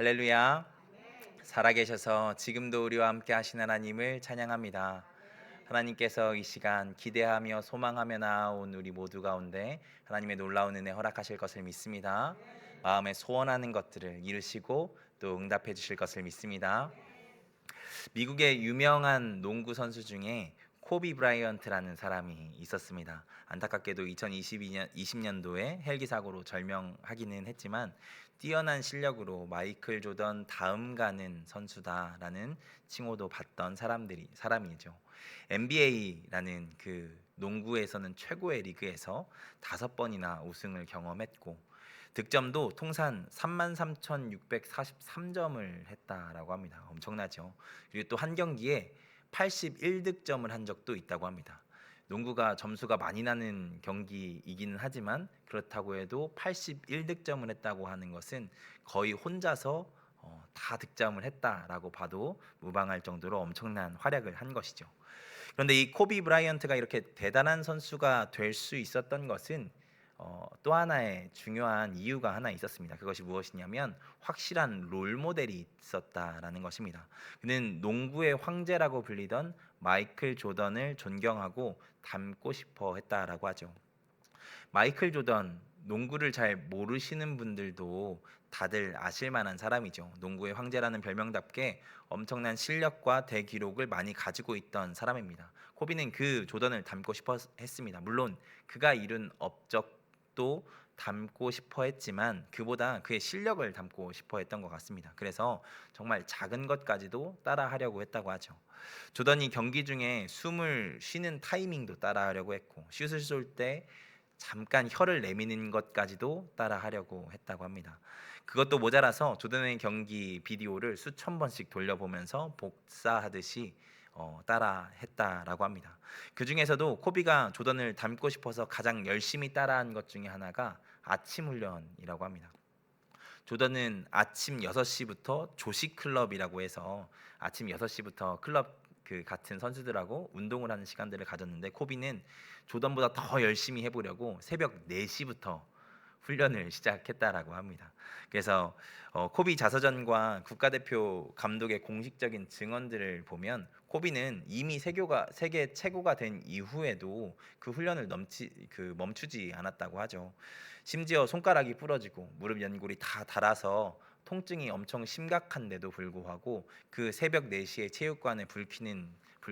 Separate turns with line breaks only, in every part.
할렐루야. 살아계셔서 지금도 우리와 함께 하신 하나님을 찬양합니다. 하나님께서 이 시간 기대하며 소망하며 나아온 우리 모두 가운데 하나님의 놀라운 은혜 허락하실 것을 믿습니다. 마음에 소원하는 것들을 이루시고 또 응답해 주실 것을 믿습니다. 미국의 유명한 농구 선수 중에 코비 브라이언트라는 사람이 있었습니다. 안타깝게도 2020년도에 헬기 사고로 절명하기는 했지만 뛰어난 실력으로 마이클 조던 다음 가는 선수다라는 칭호도 받던 사람이죠. NBA라는 그 농구에서는 최고의 리그에서 5번이나 우승을 경험했고 득점도 통산 33,643점을 했다라고 합니다. 엄청나죠. 그리고 또 한 경기에 81득점을 한 적도 있다고 합니다. 농구가 점수가 많이 나는 경기이기는 하지만 그렇다고 해도 81득점을 했다고 하는 것은 거의 혼자서 다 득점을 했다라고 봐도 무방할 정도로 엄청난 활약을 한 것이죠. 그런데 이 코비 브라이언트가 이렇게 대단한 선수가 될 수 있었던 것은 또 하나의 중요한 이유가 하나 있었습니다. 그것이 무엇이냐면 확실한 롤 모델이 있었다라는 것입니다. 그는 농구의 황제라고 불리던 마이클 조던을 존경하고 닮고 싶어 했다라고 하죠. 마이클 조던, 농구를 잘 모르시는 분들도 다들 아실 만한 사람이죠. 농구의 황제라는 별명답게 엄청난 실력과 대기록을 많이 가지고 있던 사람입니다. 코비는 그 조던을 닮고 싶어 했습니다. 물론 그가 이룬 업적도 닮고 싶어 했지만 그보다 그의 실력을 담고 싶어 했던 것 같습니다. 그래서 정말 작은 것까지도 따라하려고 했다고 하죠. 조던이 경기 중에 숨을 쉬는 타이밍도 따라하려고 했고 슛을 쏠때 잠깐 혀를 내미는 것까지도 따라하려고 했다고 합니다. 그것도 모자라서 조던의 경기 비디오를 수천 번씩 돌려보면서 복사하듯이 따라했다라고 합니다. 그 중에서도 코비가 조던을 닮고 싶어서 가장 열심히 따라한 것 중에 하나가 아침 훈련이라고 합니다. 조던은 아침 6시부터 조식 클럽이라고 해서 아침 6시부터 클럽 그 같은 선수들하고 운동을 하는 시간들을 가졌는데 코비는 조던보다 더 열심히 해보려고 새벽 4시부터 훈련을 시작했다라고 합니다. 그래서 코비 자서전과 국가대표 감독의 공식적인 증언들을 보면 코비는 이미 세계 최고가 된 이후에도 그 훈련을 멈추지 않았다고 하죠. 심지어 손가락이 부러지고 무릎 연골이 다 닳아서 통증이 엄청 심각한데도 불구하고 그 새벽 4시에 체육관에 불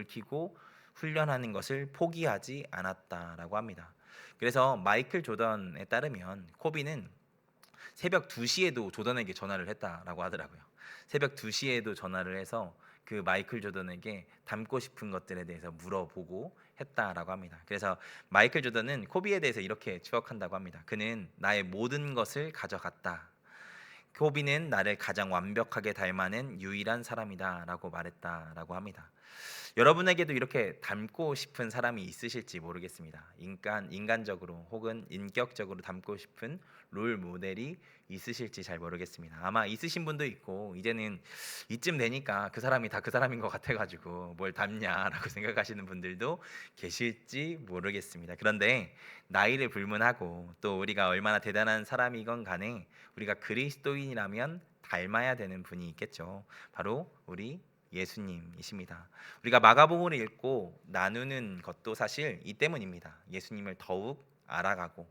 켜고 훈련하는 것을 포기하지 않았다라고 합니다. 그래서 마이클 조던에 따르면 코비는 새벽 2시에도 조던에게 전화를 했다라고 하더라고요. 새벽 2시에도 전화를 해서 그 마이클 조던에게 닮고 싶은 것들에 대해서 물어보고 했다라고 합니다. 그래서 마이클 조던은 코비에 대해서 이렇게 추억한다고 합니다. 그는 나의 모든 것을 가져갔다. 코비는 나를 가장 완벽하게 닮아낸 유일한 사람이다라고 말했다라고 합니다. 여러분에게도 이렇게 닮고 싶은 사람이 있으실지 모르겠습니다. 인간적으로 혹은 인격적으로 닮고 싶은 롤 모델이 있으실지 잘 모르겠습니다. 아마 있으신 분도 있고 이제는 이쯤 되니까 그 사람이 다 그 사람인 것 같아가지고 뭘 닮냐라고 생각하시는 분들도 계실지 모르겠습니다. 그런데 나이를 불문하고 또 우리가 얼마나 대단한 사람이건 간에 우리가 그리스도인이라면 닮아야 되는 분이 있겠죠. 바로 우리 예수님이십니다. 우리가 마가복음을 읽고 나누는 것도 사실 이 때문입니다. 예수님을 더욱 알아가고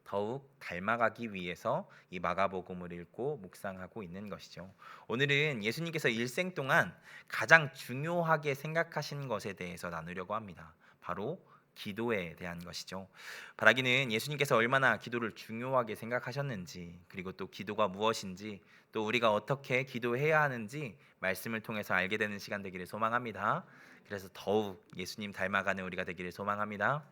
더욱 닮아가기 위해서 이 마가복음을 읽고 묵상하고 있는 것이죠. 오늘은 예수님께서 일생 동안 가장 중요하게 생각하신 것에 대해서 나누려고 합니다. 바로 기도에 대한 것이죠. 바라기는 예수님께서 얼마나 기도를 중요하게 생각하셨는지, 그리고 또 기도가 무엇인지, 또 우리가 어떻게 기도해야 하는지 말씀을 통해서 알게 되는 시간 되기를 소망합니다. 그래서 더욱 예수님 닮아가는 우리가 되기를 소망합니다.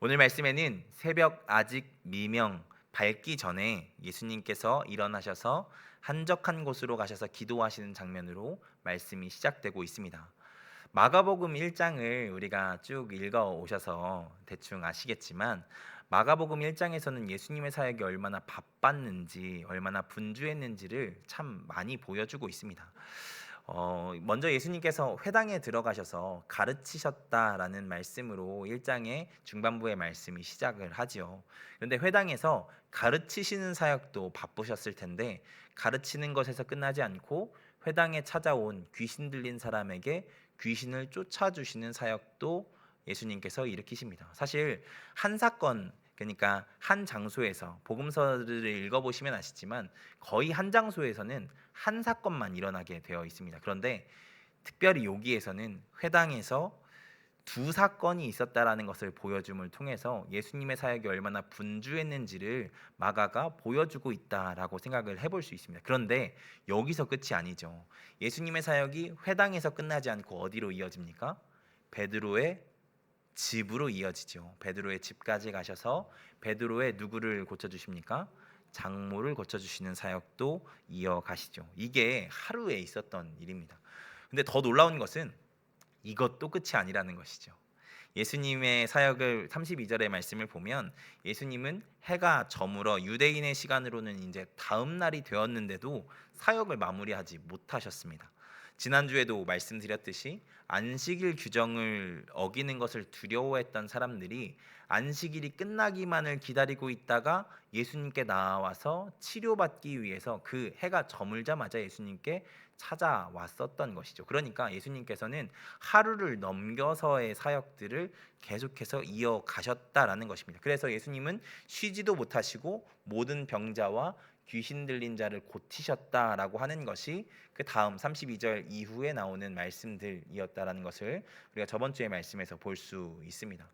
오늘 말씀에는 새벽 아직 미명 밝기 전에 예수님께서 일어나셔서 한적한 곳으로 가셔서 기도하시는 장면으로 말씀이 시작되고 있습니다. 마가복음 1장을 우리가 쭉 읽어 오셔서 대충 아시겠지만 마가복음 1장에서는 예수님의 사역이 얼마나 바빴는지, 얼마나 분주했는지를 참 많이 보여주고 있습니다. 먼저 예수님께서 회당에 들어가셔서 가르치셨다라는 말씀으로 1장의 중반부의 말씀이 시작을 하지요. 그런데 회당에서 가르치시는 사역도 바쁘셨을 텐데 가르치는 것에서 끝나지 않고 회당에 찾아온 귀신 들린 사람에게 귀신을 쫓아주시는 사역도 예수님께서 일으키십니다. 사실 한 사건, 그러니까 한 장소에서 복음서를 읽어보시면 아시지만 거의 한 장소에서는 한 사건만 일어나게 되어 있습니다. 그런데 특별히 여기에서는 회당에서 두 사건이 있었다라는 것을 보여줌을 통해서 예수님의 사역이 얼마나 분주했는지를 마가가 보여주고 있다라고 생각을 해볼 수 있습니다. 그런데 여기서 끝이 아니죠. 예수님의 사역이 회당에서 끝나지 않고 어디로 이어집니까? 베드로의 집으로 이어지죠. 베드로의 집까지 가셔서 베드로의 누구를 고쳐주십니까? 장모를 고쳐주시는 사역도 이어가시죠. 이게 하루에 있었던 일입니다. 근데 더 놀라운 것은 이것도 끝이 아니라는 것이죠. 예수님의 사역을 32절의 말씀을 보면 예수님은 해가 저물어 유대인의 시간으로는 이제 다음 날이 되었는데도 사역을 마무리하지 못하셨습니다. 지난주에도 말씀드렸듯이 안식일 규정을 어기는 것을 두려워했던 사람들이 안식일이 끝나기만을 기다리고 있다가 예수님께 나와서 치료받기 위해서 그 해가 저물자마자 예수님께 찾아왔었던 것이죠. 그러니까 예수님께서는 하루를 넘겨서의 사역들을 계속해서 이어가셨다라는 것입니다. 그래서 예수님은 쉬지도 못하시고 모든 병자와 귀신 들린 자를 고치셨다라고 하는 것이 그 다음 32절 이후에 나오는 말씀들이었다라는 것을 우리가 저번 주의 말씀에서 볼 수 있습니다.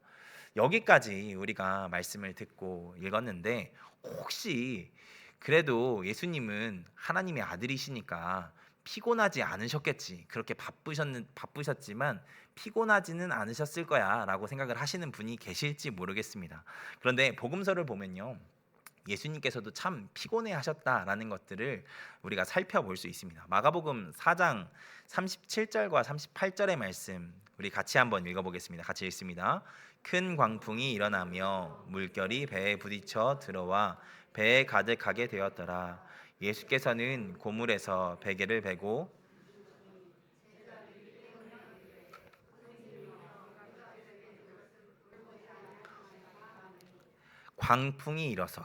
여기까지 우리가 말씀을 듣고 읽었는데 혹시 그래도 예수님은 하나님의 아들이시니까 피곤하지 않으셨겠지. 그렇게 바쁘셨지만 피곤하지는 않으셨을 거야라고 생각을 하시는 분이 계실지 모르겠습니다. 그런데 복음서를 보면요. 예수님께서도 참 피곤해 하셨다라는 것들을 우리가 살펴볼 수 있습니다. 마가복음 4장 37절과 38절의 말씀 우리 같이 한번 읽어보겠습니다. 같이 읽습니다. 큰 광풍이 일어나며 물결이 배에 부딪혀 들어와 배에 가득하게 되었더라. 예수께서는 고물에서 베개를 베고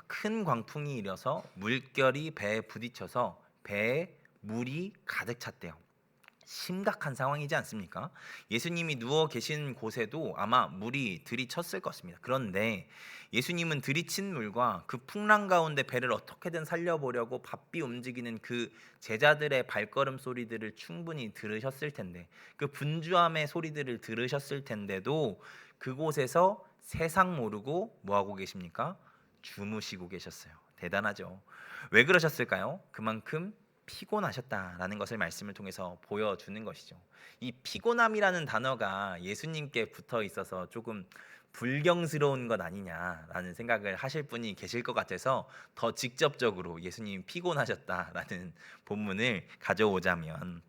큰 광풍이 일어서 물결이 배에 부딪혀서 배에 물이 가득 찼대요. 심각한 상황이지 않습니까? 예수님이 누워 계신 곳에도 아마 물이 들이쳤을 것입니다. 그런데 예수님은 들이친 물과 그 풍랑 가운데 배를 어떻게든 살려보려고 바삐 움직이는 그 제자들의 발걸음 소리들을 충분히 들으셨을 텐데, 그 분주함의 소리들을 들으셨을 텐데도 그곳에서 세상 모르고 뭐하고 계십니까? 주무시고 계셨어요. 대단하죠. 왜 그러셨을까요? 그만큼 피곤하셨다라는 것을 말씀을 통해서 보여주는 것이죠. 이 피곤함이라는 단어가 예수님께 붙어 있어서 조금 불경스러운 것 아니냐라는 생각을 하실 분이 계실 것 같아서 더 직접적으로 예수님 피곤하셨다라는 본문을 가져오자면,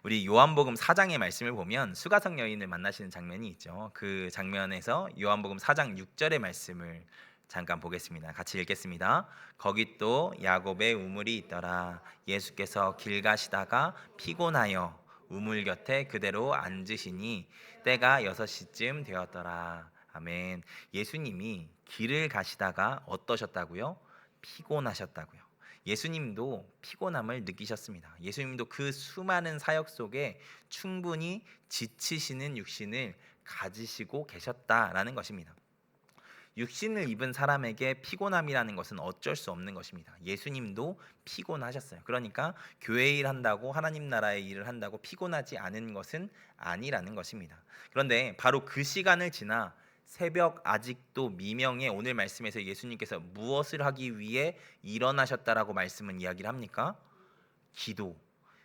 우리 요한복음 4장의 말씀을 보면 수가성 여인을 만나시는 장면이 있죠. 그 장면에서 요한복음 4장 6절의 말씀을 잠깐 보겠습니다. 같이 읽겠습니다. 거기 또 야곱의 우물이 있더라. 예수께서 길 가시다가 피곤하여 우물 곁에 그대로 앉으시니 때가 6시쯤 되었더라. 아멘. 예수님이 길을 가시다가 어떠셨다고요? 피곤하셨다고요. 예수님도 피곤함을 느끼셨습니다. 예수님도 그 수많은 사역 속에 충분히 지치시는 육신을 가지시고 계셨다라는 것입니다. 육신을 입은 사람에게 피곤함이라는 것은 어쩔 수 없는 것입니다. 예수님도 피곤하셨어요. 그러니까 교회 일 한다고 하나님 나라의 일을 한다고 피곤하지 않은 것은 아니라는 것입니다. 그런데 바로 그 시간을 지나 새벽 아직도 미명에 오늘 말씀에서 예수님께서 무엇을 하기 위해 일어나셨다라고 말씀은 이야기를 합니까?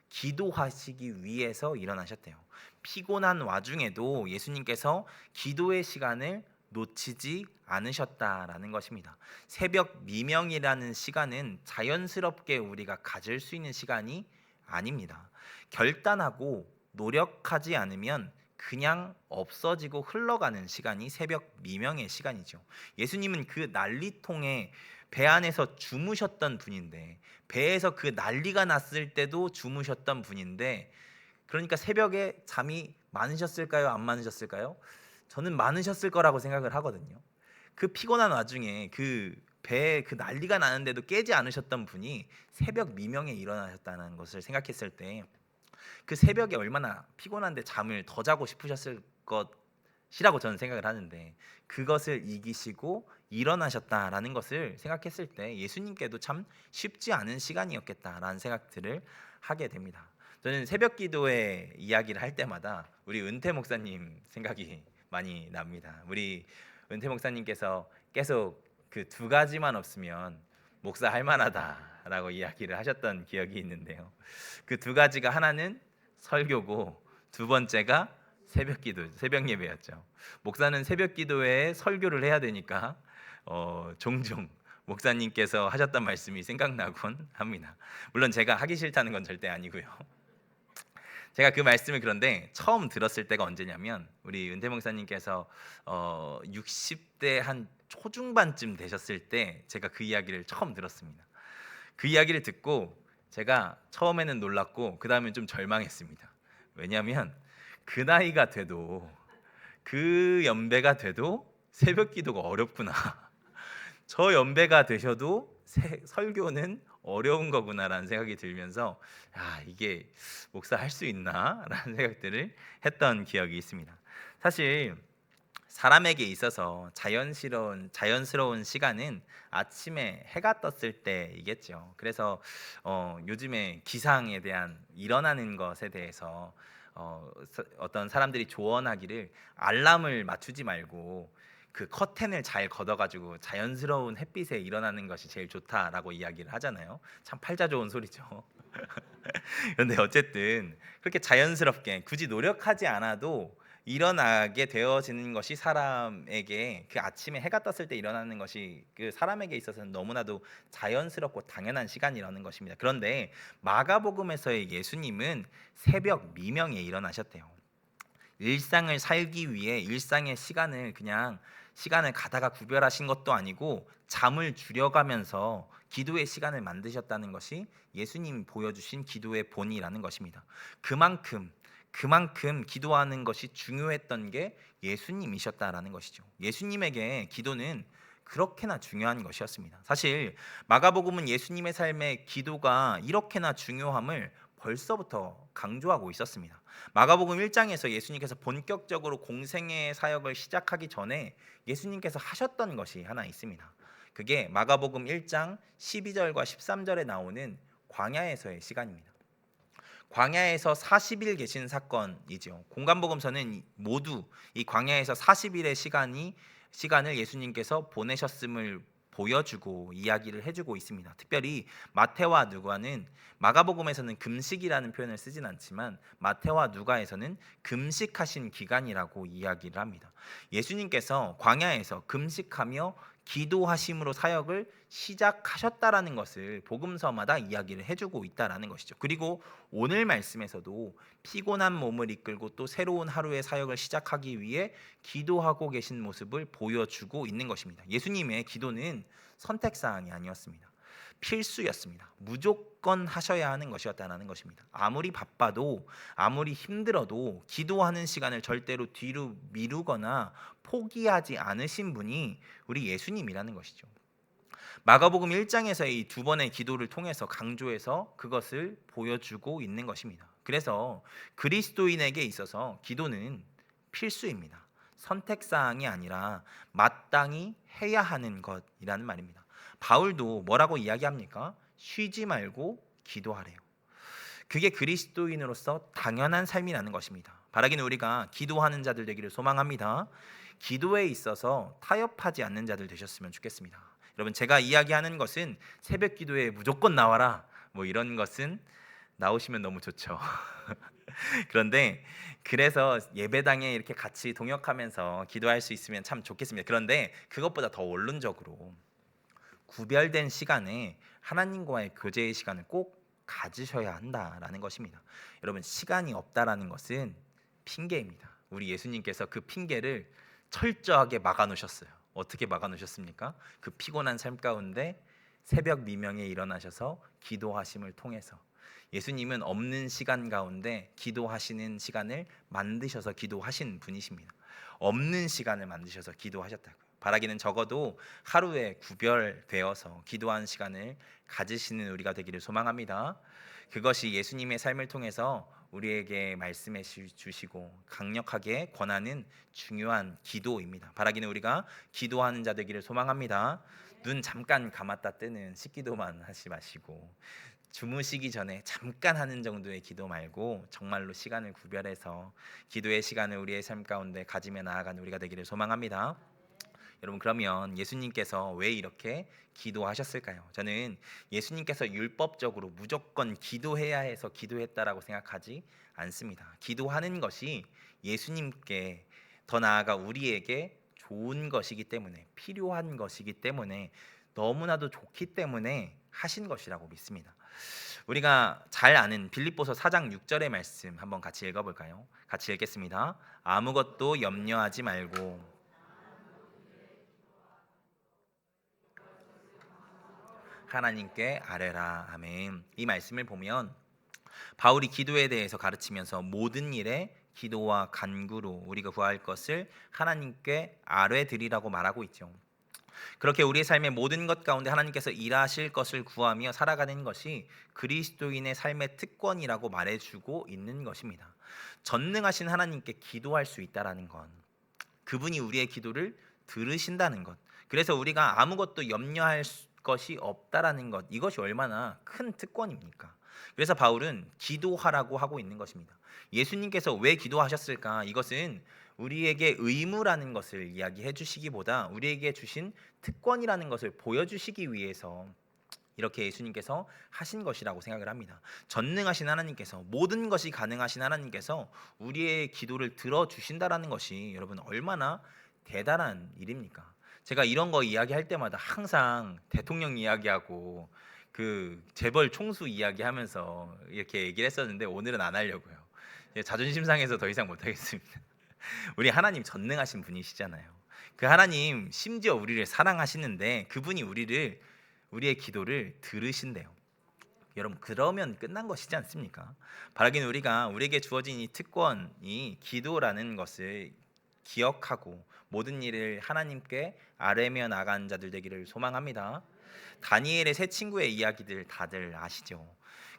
기도하시기 위해서 일어나셨대요. 피곤한 와중에도 예수님께서 기도의 시간을 놓치지 않으셨다라는 것입니다. 새벽 미명이라는 시간은 자연스럽게 우리가 가질 수 있는 시간이 아닙니다. 결단하고 노력하지 않으면 그냥 없어지고 흘러가는 시간이 새벽 미명의 시간이죠. 예수님은 그 난리통에 배 안에서 주무셨던 분인데, 배에서 그 난리가 났을 때도 주무셨던 분인데, 그러니까 새벽에 잠이 많으셨을까요? 안 많으셨을까요? 저는 많으셨을 거라고 생각을 하거든요. 그 피곤한 와중에 그 배에 그 난리가 나는데도 깨지 않으셨던 분이 새벽 미명에 일어나셨다는 것을 생각했을 때, 그 새벽에 얼마나 피곤한데 잠을 더 자고 싶으셨을 것이라고 저는 생각을 하는데, 그것을 이기시고 일어나셨다라는 것을 생각했을 때 예수님께도 참 쉽지 않은 시간이었겠다라는 생각들을 하게 됩니다. 저는 새벽 기도회 이야기를 할 때마다 우리 은퇴 목사님 생각이 많이 납니다. 우리 은퇴 목사님께서 계속 그 두 가지만 없으면 목사 할 만하다라고 이야기를 하셨던 기억이 있는데요. 그 두 가지가 하나는 설교고, 두 번째가 새벽 기도, 새벽 예배였죠. 목사는 새벽 기도회에 설교를 해야 되니까 종종 목사님께서 하셨던 말씀이 생각나곤 합니다. 물론 제가 하기 싫다는 건 절대 아니고요. 제가 그 말씀을 그런데 처음 들었을 때가 언제냐면, 우리 은퇴 목사님께서 60대 한 초중반쯤 되셨을 때 제가 그 이야기를 처음 들었습니다. 그 이야기를 듣고 제가 처음에는 놀랐고 그 다음에 좀 절망했습니다. 왜냐하면 그 나이가 돼도, 그 연배가 돼도 새벽 기도가 어렵구나. 저 연배가 되셔도 설교는 어려운 거구나라는 생각이 들면서, 이게 목사 할 수 있나라는 생각들을 했던 기억이 있습니다. 사실 사람에게 있어서 자연스러운 시간은 아침에 해가 떴을 때이겠죠. 그래서 요즘에 기상에 대한, 일어나는 것에 대해서 어떤 사람들이 조언하기를, 알람을 맞추지 말고 그 커튼을 잘 걷어가지고 자연스러운 햇빛에 일어나는 것이 제일 좋다라고 이야기를 하잖아요. 참 팔자 좋은 소리죠. 그런데 어쨌든 그렇게 자연스럽게 굳이 노력하지 않아도 일어나게 되어지는 것이, 사람에게 그 아침에 해가 떴을 때 일어나는 것이 그 사람에게 있어서는 너무나도 자연스럽고 당연한 시간이라는 것입니다. 그런데 마가복음에서의 예수님은 새벽 미명에 일어나셨대요. 일상을 살기 위해 일상의 시간을 그냥 시간을 가다가 구별하신 것도 아니고 잠을 줄여가면서 기도의 시간을 만드셨다는 것이 예수님이 보여주신 기도의 본이라는 것입니다. 그만큼 기도하는 것이 중요했던 게 예수님이셨다라는 것이죠. 예수님에게 기도는 그렇게나 중요한 것이었습니다. 사실 마가복음은 예수님의 삶의 기도가 이렇게나 중요함을 벌써부터 강조하고 있었습니다. 마가복음 1장에서 예수님께서 본격적으로 공생의 사역을 시작하기 전에 예수님께서 하셨던 것이 하나 있습니다. 그게 마가복음 1장 12절과 13절에 나오는 광야에서의 시간입니다. 광야에서 40일 계신 사건이죠. 공간복음서는 모두 이 광야에서 40일의 시간을 예수님께서 보내셨음을 보여주고 이야기를 해주고 있습니다. 특별히 마태와 누가는, 마가복음에서는 금식이라는 표현을 쓰진 않지만 마태와 누가에서는 금식하신 기간이라고 이야기를 합니다. 예수님께서 광야에서 금식하며 기도하심으로 사역을 시작하셨다라는 것을 복음서마다 이야기를 해주고 있다라는 것이죠. 그리고 오늘 말씀에서도 피곤한 몸을 이끌고 또 새로운 하루의 사역을 시작하기 위해 기도하고 계신 모습을 보여주고 있는 것입니다. 예수님의 기도는 선택사항이 아니었습니다. 필수였습니다. 무조건 하셔야 하는 것이었다는 것입니다. 아무리 바빠도, 아무리 힘들어도 기도하는 시간을 절대로 뒤로 미루거나 포기하지 않으신 분이 우리 예수님이라는 것이죠. 마가복음 1장에서 이 두 번의 기도를 통해서 강조해서 그것을 보여주고 있는 것입니다. 그래서 그리스도인에게 있어서 기도는 필수입니다. 선택사항이 아니라 마땅히 해야 하는 것이라는 말입니다. 바울도 뭐라고 이야기합니까? 쉬지 말고 기도하래요. 그게 그리스도인으로서 당연한 삶이라는 것입니다. 바라기는 우리가 기도하는 자들 되기를 소망합니다. 기도에 있어서 타협하지 않는 자들 되셨으면 좋겠습니다. 여러분, 제가 이야기하는 것은 새벽 기도에 무조건 나와라 뭐 이런 것은 나오시면 너무 좋죠. 그런데 그래서 예배당에 이렇게 같이 동역하면서 기도할 수 있으면 참 좋겠습니다. 그런데 그것보다 더 원론적으로 구별된 시간에 하나님과의 교제의 시간을 꼭 가지셔야 한다라는 것입니다. 여러분, 시간이 없다라는 것은 핑계입니다. 우리 예수님께서 그 핑계를 철저하게 막아 놓으셨어요. 어떻게 막아 놓으셨습니까? 그 피곤한 삶 가운데 새벽 미명에 일어나셔서 기도하심을 통해서 예수님은 없는 시간 가운데 기도하시는 시간을 만드셔서 기도하신 분이십니다. 없는 시간을 만드셔서 기도하셨다고요. 바라기는 적어도 하루에 구별되어서 기도하는 시간을 가지시는 우리가 되기를 소망합니다. 그것이 예수님의 삶을 통해서 우리에게 말씀해 주시고 강력하게 권하는 중요한 기도입니다. 바라기는 우리가 기도하는 자 되기를 소망합니다. 눈 잠깐 감았다 뜨는 식기도만 하지 마시고 주무시기 전에 잠깐 하는 정도의 기도 말고 정말로 시간을 구별해서 기도의 시간을 우리의 삶 가운데 가지며 나아가는 우리가 되기를 소망합니다. 여러분, 그러면 예수님께서 왜 이렇게 기도하셨을까요? 저는 예수님께서 율법적으로 무조건 기도해야 해서 기도했다라고 생각하지 않습니다. 기도하는 것이 예수님께, 더 나아가 우리에게 좋은 것이기 때문에, 필요한 것이기 때문에, 너무나도 좋기 때문에 하신 것이라고 믿습니다. 우리가 잘 아는 빌립보서 4장 6절의 말씀 한번 같이 읽어볼까요? 같이 읽겠습니다. 아무것도 염려하지 말고 하나님께 아뢰라. 아멘. 이 말씀을 보면 바울이 기도에 대해서 가르치면서 모든 일에 기도와 간구로 우리가 구할 것을 하나님께 아뢰드리라고 말하고 있죠. 그렇게 우리의 삶의 모든 것 가운데 하나님께서 일하실 것을 구하며 살아가는 것이 그리스도인의 삶의 특권이라고 말해주고 있는 것입니다. 전능하신 하나님께 기도할 수 있다라는 건 그분이 우리의 기도를 들으신다는 것, 그래서 우리가 아무것도 염려할 것이 없다라는 것, 이것이 얼마나 큰 특권입니까? 그래서 바울은 기도하라고 하고 있는 것입니다. 예수님께서 왜 기도하셨을까? 이것은 우리에게 의무라는 것을 이야기해 주시기보다 우리에게 주신 특권이라는 것을 보여주시기 위해서 이렇게 예수님께서 하신 것이라고 생각을 합니다. 전능하신 하나님께서, 모든 것이 가능하신 하나님께서 우리의 기도를 들어주신다라는 것이 여러분 얼마나 대단한 일입니까? 제가 이런 거 이야기할 때마다 항상 대통령 이야기하고 그 재벌 총수 이야기하면서 이렇게 얘기를 했었는데 오늘은 안 하려고요. 자존심 상해서 더 이상 못 하겠습니다. 우리 하나님 전능하신 분이시잖아요. 그 하나님 심지어 우리를 사랑하시는데 그분이 우리의 기도를 들으신대요. 여러분, 그러면 끝난 것이지 않습니까? 바라기는 우리에게 주어진 이 특권이 기도라는 것을 기억하고 모든 일을 하나님께 아뢰며 나간 자들 되기를 소망합니다. 다니엘의 세 친구의 이야기들 다들 아시죠?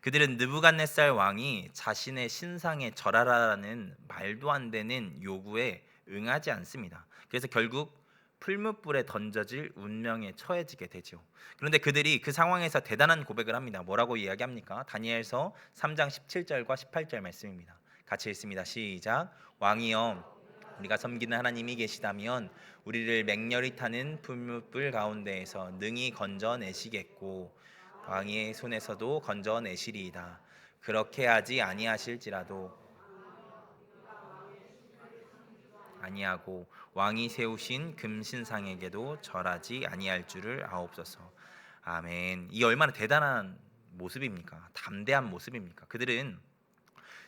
그들은 느부갓네살 왕이 자신의 신상에 절하라라는 말도 안 되는 요구에 응하지 않습니다. 그래서 결국 풀무불에 던져질 운명에 처해지게 되죠. 그런데 그들이 그 상황에서 대단한 고백을 합니다. 뭐라고 이야기합니까? 다니엘서 3장 17절과 18절 말씀입니다. 같이 읽습니다. 시작. 왕이여, 우리가 섬기는 하나님이 계시다면 우리를 맹렬히 타는 풀무불 가운데에서 능히 건져내시겠고 왕의 손에서도 건져내시리이다. 그렇게 하지 아니하고 왕이 세우신 금신상에게도 절하지 아니할 줄을 아옵소서. 아멘. 이 얼마나 대단한 모습입니까? 담대한 모습입니까? 그들은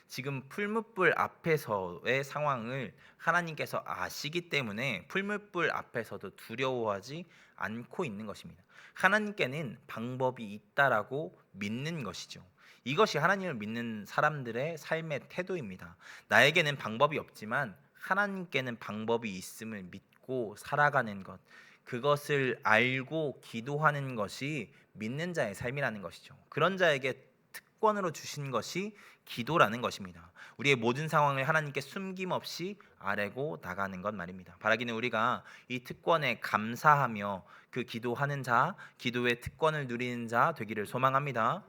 지금 풀무불 앞에서의 상황을 하나님께서 아시기 때문에 풀무불 앞에서도 두려워하지 않고 있는 것입니다. 하나님께는 방법이 있다라고 믿는 것이죠. 이것이 하나님을 믿는 사람들의 삶의 태도입니다. 나에게는 방법이 없지만 하나님께는 방법이 있음을 믿고 살아가는 것, 그것을 알고 기도하는 것이 믿는 자의 삶이라는 것이죠. 그런 자에게 특권으로 주신 것이 기도라는 것입니다. 우리의 모든 상황을 하나님께 숨김없이 아뢰고 나가는 것 말입니다. 바라기는 우리가 이 특권에 감사하며 그 기도하는 자, 기도의 특권을 누리는 자 되기를 소망합니다.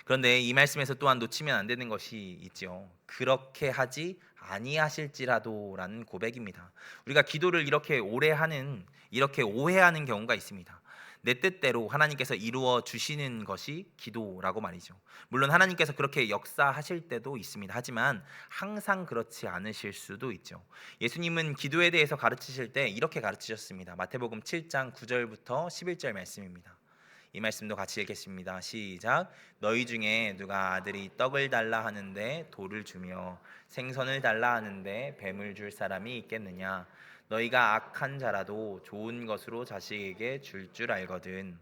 그런데 이 말씀에서 또한 놓치면 안 되는 것이 있죠. 그렇게 하지 아니하실지라도라는 고백입니다. 우리가 기도를 이렇게 이렇게 오해하는 경우가 있습니다. 내 뜻대로 하나님께서 이루어 주시는 것이 기도라고 말이죠. 물론 하나님께서 그렇게 역사하실 때도 있습니다. 하지만 항상 그렇지 않으실 수도 있죠. 예수님은 기도에 대해서 가르치실 때 이렇게 가르치셨습니다. 마태복음 7장 9절부터 11절 말씀입니다. 이 말씀도 같이 읽겠습니다. 시작. 너희 중에 누가 아들이 떡을 달라 하는데 돌을 주며 생선을 달라 하는데 뱀을 줄 사람이 있겠느냐? 너희가 악한 자라도 좋은 것으로 자식에게 줄 줄 알거든.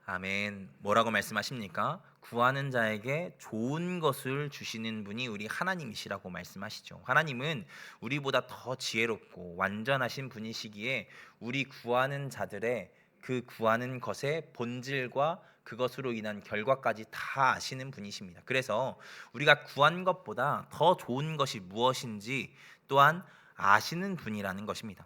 아멘. 뭐라고 말씀하십니까? 구하는 자에게 좋은 것을 주시는 분이 우리 하나님이시라고 말씀하시죠. 하나님은 우리보다 더 지혜롭고 완전하신 분이시기에 우리 구하는 자들의 그 구하는 것의 본질과 그것으로 인한 결과까지 다 아시는 분이십니다. 그래서 우리가 구한 것보다 더 좋은 것이 무엇인지 또한 아시는 분이라는 것입니다.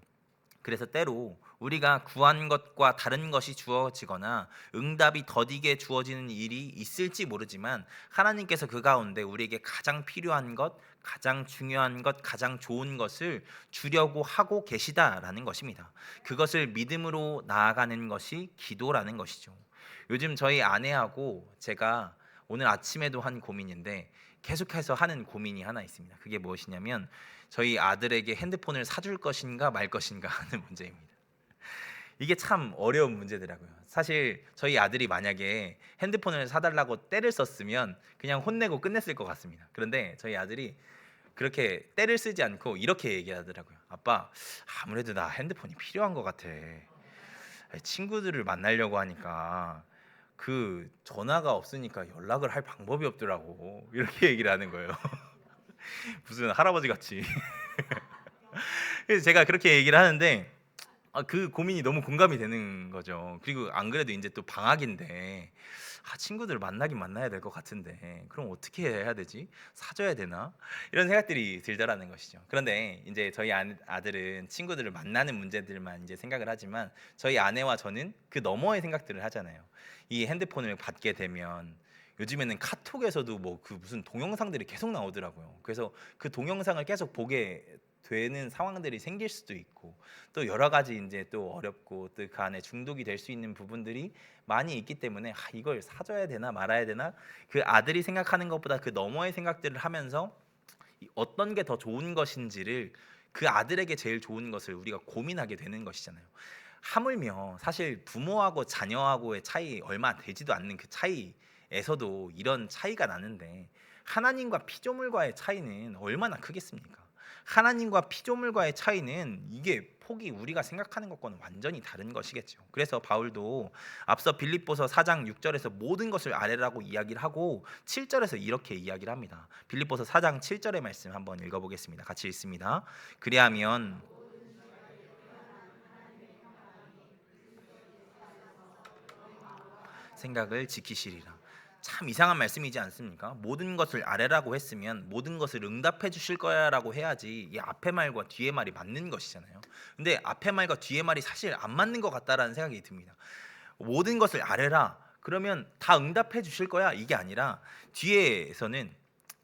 그래서 때로 우리가 구한 것과 다른 것이 주어지거나 응답이 더디게 주어지는 일이 있을지 모르지만 하나님께서 그 가운데 우리에게 가장 필요한 것, 가장 중요한 것, 가장 좋은 것을 주려고 하고 계시다라는 것입니다. 그것을 믿음으로 나아가는 것이 기도라는 것이죠. 요즘 저희 아내하고 제가 오늘 아침에도 한 고민인데 계속해서 하는 고민이 하나 있습니다. 그게 무엇이냐면 저희 아들에게 핸드폰을 사줄 것인가 말 것인가 하는 문제입니다. 이게 참 어려운 문제더라고요. 사실 저희 아들이 만약에 핸드폰을 사달라고 떼를 썼으면 그냥 혼내고 끝냈을 것 같습니다. 그런데 저희 아들이 그렇게 떼를 쓰지 않고 이렇게 얘기하더라고요. 아빠, 아무래도 나 핸드폰이 필요한 것 같아. 친구들을 만나려고 하니까 그 전화가 없으니까 연락을 할 방법이 없더라고. 이렇게 얘기를 하는 거예요. 무슨 할아버지 같이. 그래서 제가 그렇게 얘기를 하는데 그 고민이 너무 공감이 되는 거죠. 그리고 안 그래도 이제 또 방학인데 친구들을 만나긴 만나야 될 것 같은데 그럼 어떻게 해야 되지? 사줘야 되나? 이런 생각들이 들더라는 것이죠. 그런데 이제 저희 아들은 친구들을 만나는 문제들만 이제 생각을 하지만 저희 아내와 저는 그 너머의 생각들을 하잖아요. 이 핸드폰을 받게 되면 요즘에는 카톡에서도 뭐 그 무슨 동영상들이 계속 나오더라고요. 그래서 그 동영상을 계속 보게 되는 상황들이 생길 수도 있고 또 여러 가지 이제 또 어렵고 또 그 안에 중독이 될 수 있는 부분들이 많이 있기 때문에 이걸 사줘야 되나 말아야 되나 그 아들이 생각하는 것보다 그 너머의 생각들을 하면서 어떤 게 더 좋은 것인지를 그 아들에게 제일 좋은 것을 우리가 고민하게 되는 것이잖아요. 하물며 사실 부모하고 자녀하고의 차이 얼마 되지도 않는 그 차이에서도 이런 차이가 나는데 하나님과 피조물과의 차이는 얼마나 크겠습니까? 하나님과 피조물과의 차이는 이게 폭이 우리가 생각하는 것과는 완전히 다른 것이겠죠. 그래서 바울도 앞서 빌립보서 4장 6절에서 모든 것을 아뢰라고 이야기를 하고 7절에서 이렇게 이야기를 합니다. 빌립보서 4장 7절의 말씀 한번 읽어보겠습니다. 같이 읽습니다. 그리하면 생각을 지키시리라. 참 이상한 말씀이지 않습니까? 모든 것을 아뢰라고 했으면 모든 것을 응답해 주실 거야라고 해야지 이 앞에 말과 뒤에 말이 맞는 것이잖아요. 근데 앞에 말과 뒤에 말이 사실 안 맞는 것 같다라는 생각이 듭니다. 모든 것을 아뢰라 그러면 다 응답해 주실 거야 이게 아니라 뒤에서는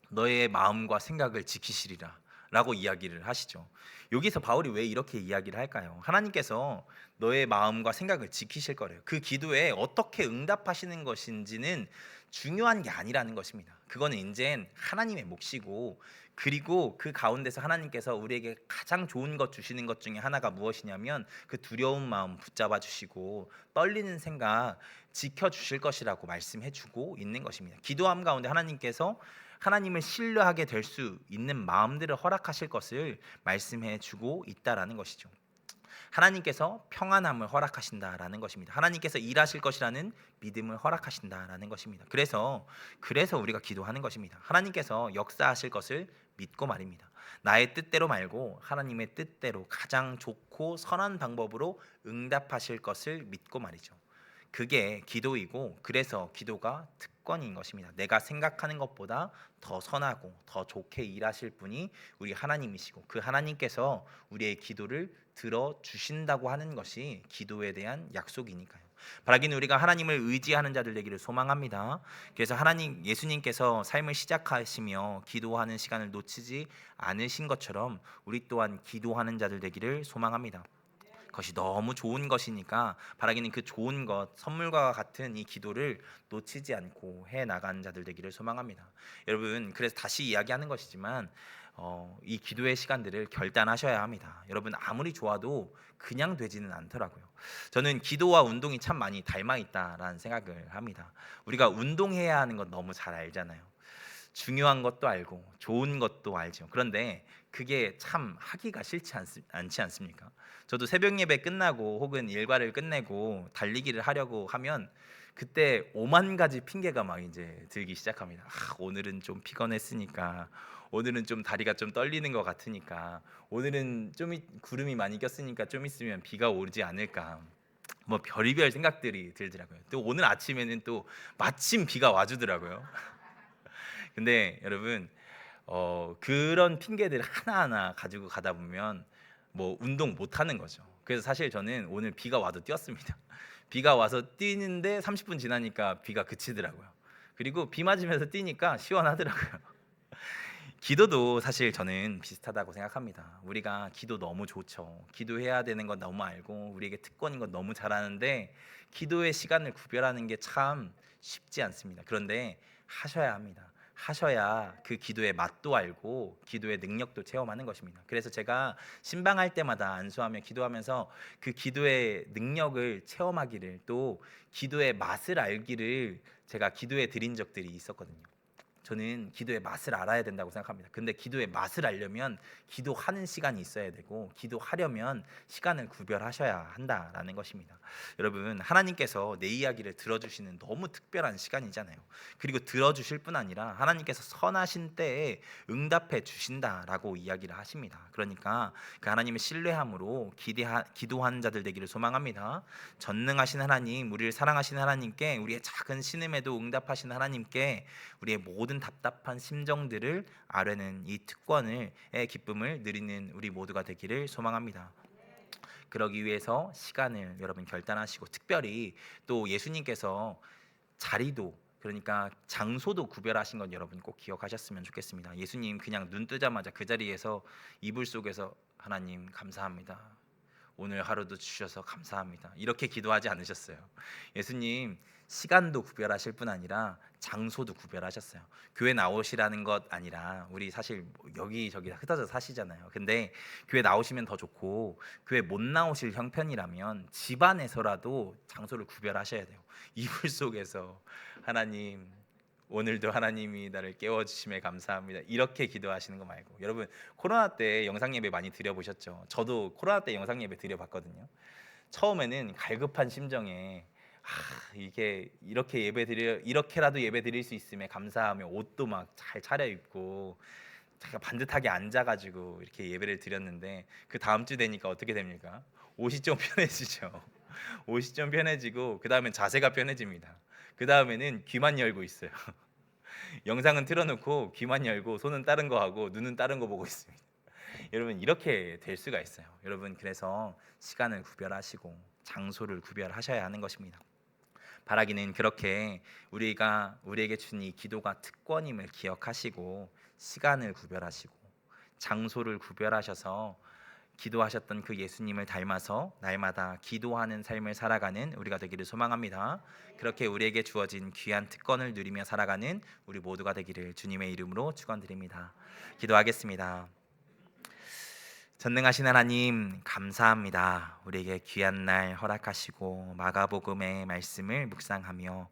너의 마음과 생각을 지키시리라 라고 이야기를 하시죠. 여기서 바울이 왜 이렇게 이야기를 할까요? 하나님께서 너의 마음과 생각을 지키실 거래요. 그 기도에 어떻게 응답하시는 것인지는 중요한 게 아니라는 것입니다. 그거는 이제 하나님의 몫이고 그리고 그 가운데서 하나님께서 우리에게 가장 좋은 것 주시는 것 중에 하나가 무엇이냐면 그 두려운 마음 붙잡아 주시고 떨리는 생각 지켜 주실 것이라고 말씀해 주고 있는 것입니다. 기도함 가운데 하나님께서 하나님을 신뢰하게 될 수 있는 마음들을 허락하실 것을 말씀해 주고 있다라는 것이죠. 하나님께서 평안함을 허락하신다라는 것입니다. 하나님께서 일하실 것이라는 믿음을 허락하신다라는 것입니다. 그래서 우리가 기도하는 것입니다. 하나님께서 역사하실 것을 믿고 말입니다. 나의 뜻대로 말고 하나님의 뜻대로 가장 좋고 선한 방법으로 응답하실 것을 믿고 말이죠. 그게 기도이고 그래서 기도가 특권인 것입니다. 내가 생각하는 것보다 더 선하고 더 좋게 일하실 분이 우리 하나님이시고 그 하나님께서 우리의 기도를 들어주신다고 하는 것이 기도에 대한 약속이니까요. 바라기는 우리가 하나님을 의지하는 자들 되기를 소망합니다. 그래서 하나님 예수님께서 삶을 시작하시며 기도하는 시간을 놓치지 않으신 것처럼 우리 또한 기도하는 자들 되기를 소망합니다. 그것이 너무 좋은 것이니까 바라기는 그 좋은 것 선물과 같은 이 기도를 놓치지 않고 해 나간 자들 되기를 소망합니다. 여러분 그래서 다시 이야기하는 것이지만 이 기도의 시간들을 결단하셔야 합니다. 여러분 아무리 좋아도 그냥 되지는 않더라고요. 저는 기도와 운동이 참 많이 닮아 있다라는 생각을 합니다. 우리가 운동해야 하는 건 너무 잘 알잖아요. 중요한 것도 알고 좋은 것도 알죠. 그런데 그게 참 하기가 싫지 않지 않습니까? 저도 새벽 예배 끝나고 혹은 일과를 끝내고 달리기를 하려고 하면 그때 오만 가지 핑계가 막 이제 들기 시작합니다. 오늘은 좀 피곤했으니까, 오늘은 좀 다리가 좀 떨리는 것 같으니까, 오늘은 구름이 많이 꼈으니까 좀 있으면 비가 오지 않을까. 뭐 별의별 생각들이 들더라고요. 또 오늘 아침에는 또 마침 비가 와주더라고요. 근데 여러분, 그런 핑계들 하나하나 가지고 가다 보면 뭐 운동 못 하는 거죠. 그래서 사실 저는 오늘 비가 와도 뛰었습니다. 비가 와서 뛰는데 30분 지나니까 비가 그치더라고요. 그리고 비 맞으면서 뛰니까 시원하더라고요. 기도도 사실 저는 비슷하다고 생각합니다. 우리가 기도 너무 좋죠. 기도해야 되는 건 너무 알고 우리에게 특권인 건 너무 잘 아는데 기도의 시간을 구별하는 게 참 쉽지 않습니다. 그런데 하셔야 합니다. 하셔야 그 기도의 맛도 알고 기도의 능력도 체험하는 것입니다. 그래서 제가 신방할 때마다 안수하며 기도하면서 그 기도의 능력을 체험하기를, 또 기도의 맛을 알기를 제가 기도해 드린 적들이 있었거든요. 저는 기도의 맛을 알아야 된다고 생각합니다. 근데 기도의 맛을 알려면 기도하는 시간이 있어야 되고, 기도하려면 시간을 구별하셔야 한다라는 것입니다. 여러분, 하나님께서 내 이야기를 들어주시는 너무 특별한 시간이잖아요. 그리고 들어주실 뿐 아니라 하나님께서 선하신 때에 응답해 주신다라고 이야기를 하십니다. 그러니까 그 하나님을 신뢰함으로 기도하는 자들 되기를 소망합니다. 전능하신 하나님, 우리를 사랑하신 하나님께, 우리의 작은 신음에도 응답하신 하나님께 우리의 모든 답답한 심정들을 아뢰는 이 특권의 기쁨을 누리는 우리 모두가 되기를 소망합니다. 그러기 위해서 시간을 여러분 결단하시고, 특별히 또 예수님께서 자리도, 그러니까 장소도 구별하신 건 여러분 꼭 기억하셨으면 좋겠습니다. 예수님 그냥 눈 뜨자마자 그 자리에서 이불 속에서 하나님 감사합니다, 오늘 하루도 주셔서 감사합니다, 이렇게 기도하지 않으셨어요. 예수님 시간도 구별하실 뿐 아니라 장소도 구별하셨어요. 교회 나오시라는 것 아니라, 우리 사실 여기저기 흩어져 사시잖아요. 근데 교회 나오시면 더 좋고, 교회 못 나오실 형편이라면 집 안에서라도 장소를 구별하셔야 돼요. 이불 속에서 하나님, 오늘도 하나님이 나를 깨워주심에 감사합니다, 이렇게 기도하시는 거 말고, 여러분 코로나 때 영상 예배 많이 드려보셨죠? 저도 코로나 때 영상 예배 드려봤거든요. 처음에는 갈급한 심정에 이게 이렇게라도 예배 드릴 수 있음에 감사하며 옷도 막 잘 차려입고 제가 반듯하게 앉아가지고 이렇게 예배를 드렸는데, 그 다음 주 되니까 어떻게 됩니까? 옷이 좀 편해지죠. 옷이 좀 편해지고 그 다음엔 자세가 편해집니다. 그 다음에는 귀만 열고 있어요. 영상은 틀어놓고 귀만 열고 손은 다른 거 하고 눈은 다른 거 보고 있습니다. 여러분 이렇게 될 수가 있어요. 여러분 그래서 시간을 구별하시고 장소를 구별하셔야 하는 것입니다. 바라기는 그렇게 우리에게 준 이 기도가 특권임을 기억하시고, 시간을 구별하시고 장소를 구별하셔서 기도하셨던 그 예수님을 닮아서 날마다 기도하는 삶을 살아가는 우리가 되기를 소망합니다. 그렇게 우리에게 주어진 귀한 특권을 누리며 살아가는 우리 모두가 되기를 주님의 이름으로 축원드립니다. 기도하겠습니다. 전능하신 하나님 감사합니다. 우리에게 귀한 날 허락하시고 마가복음의 말씀을 묵상하며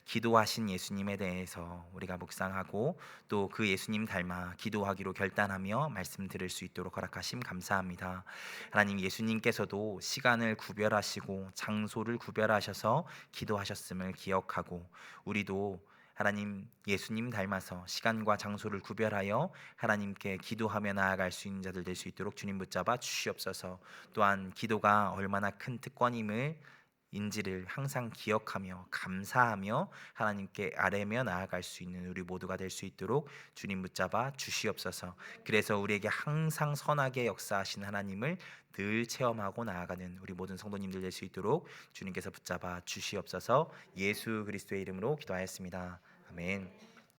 기도하신 예수님에 대해서 우리가 묵상하고, 또 그 예수님 닮아 기도하기로 결단하며 말씀 들을 수 있도록 허락하심 감사합니다. 하나님, 예수님께서도 시간을 구별하시고 장소를 구별하셔서 기도하셨음을 기억하고, 우리도 하나님 예수님 닮아서 시간과 장소를 구별하여 하나님께 기도하며 나아갈 수 있는 자들 될 수 있도록 주님 붙잡아 주시옵소서. 또한 기도가 얼마나 큰 특권임을 인지를 항상 기억하며 감사하며 하나님께 아뢰며 나아갈 수 있는 우리 모두가 될 수 있도록 주님 붙잡아 주시옵소서. 그래서 우리에게 항상 선하게 역사하신 하나님을 늘 체험하고 나아가는 우리 모든 성도님들 될 수 있도록 주님께서 붙잡아 주시옵소서. 예수 그리스도의 이름으로 기도하였습니다. 아멘.